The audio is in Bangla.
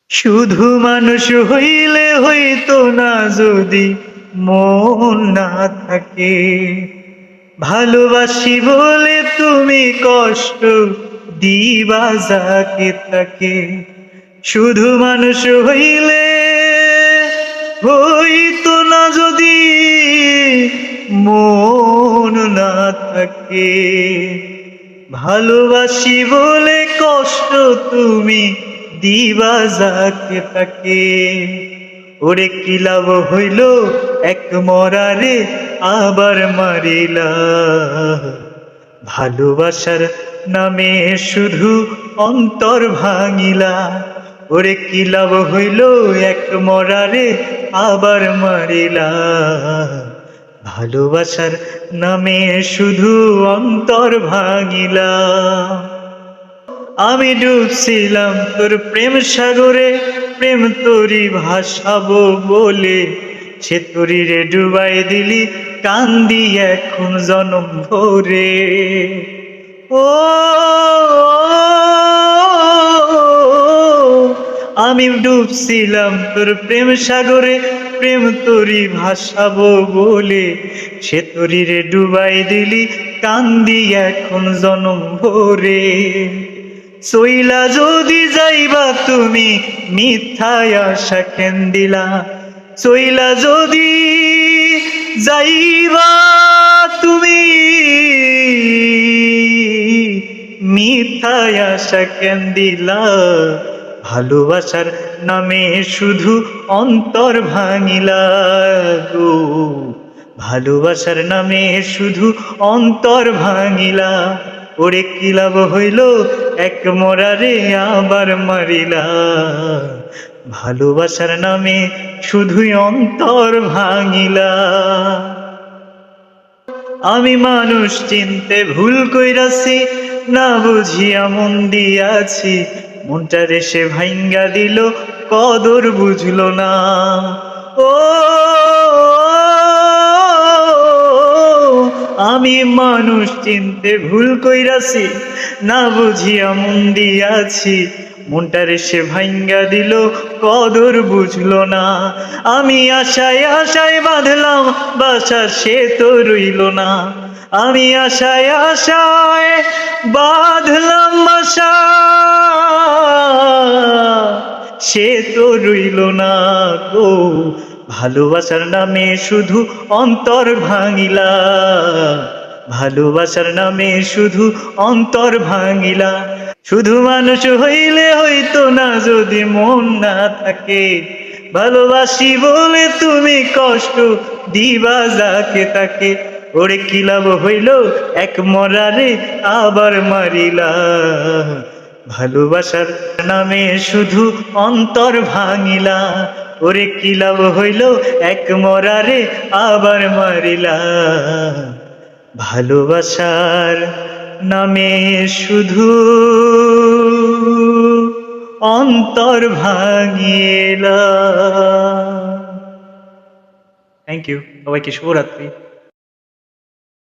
শুধু মানুষ হইলে হইতো না যদি মন না থাকে। ভালোবাসি বলে তুমি কষ্ট দিবা যাকে তাকে। শুধু মানুষ হইলে হইতো না যদি মন না থাকে। ভালোবাসি বলে কষ্ট তুমি দিবা যাকে তাকে। ওরে কি লাভ হইল এক মরারে আবার মারিলা। ভালোবাসার নামে শুধু অন্তর ভাঙিলা। ওরে কি লাভ হইল এক মরারে আবার মারিলা। ভালোবাসার নামে শুধু অন্তর ভাঙিলা। আমি ডুবছিলাম তোর প্রেম সাগরে, প্রেম তোরি ভাসাবো বলে। সে তোরি রে ডুবাই দিলি, কান্দি এখন জনম ভরে। ও আমি ডুবছিলাম তোর প্রেম সাগরে, প্রেম তোরি ভাসাবো বলে। সে তোরি রে ডুবাই দিলি, কান্দি এখন জনম ভরে। চইলা যদি যাইবা তুমি মিথ্যায় আশা কেন দিলা। চইলা যদি যাইবা তুমি মিথ্যায় আশা কেন দিলা। ভালোবাসার নামে শুধু অন্তর ভাঙিলা গো। ভালোবাসার নামে শুধু অন্তর ভাঙিলা। ওরে কি লাভ হইল এক মরারে আবার মারিলা। ভালোবাসার নামে শুধুই অন্তর ভাঙিলা। আমি মানুষ চিনতে ভুল কইরাছি, না বুঝিয়া মন দিয়াছি। মনটা রেসে ভাঙ্গা দিল, কদর বুঝলো না। ও আমি মানুষ চিনতে ভুল কইরাছি, না বুঝিয়া মন দিয়াছি। মনটা রেসে ভাঙ্গা দিল, কদর বুঝলো না। আমি আশায় আশায় বাঁধলাম বাসা, সে তো রইল না। আমি আশায় আশায় বাঁধলাম বাসা, সে তো রইল না গো। ভালোবাসার নামে শুধু অন্তর ভাঙিলা। ভালোবাসার নামে শুধু অন্তর ভাঙিলা। শুধু মানুষ হইলে হইতো না যদি মন না থাকে। ভালোবাসি বলে তুমি কষ্ট দিবা যাকে তাকে। ওরে কি লাভ হইল এক মরারে আবার মারিলা। ভালোবাসার নামে শুধু অন্তর ভাঙিলা। ওরে কি লাভ হইল এক মরারে আবার মারিলা। ভালোবাসার নামে শুধু অন্তর ভাঙিলা। থ্যাংক ইউ, সবাইকে শুভরাত্রি।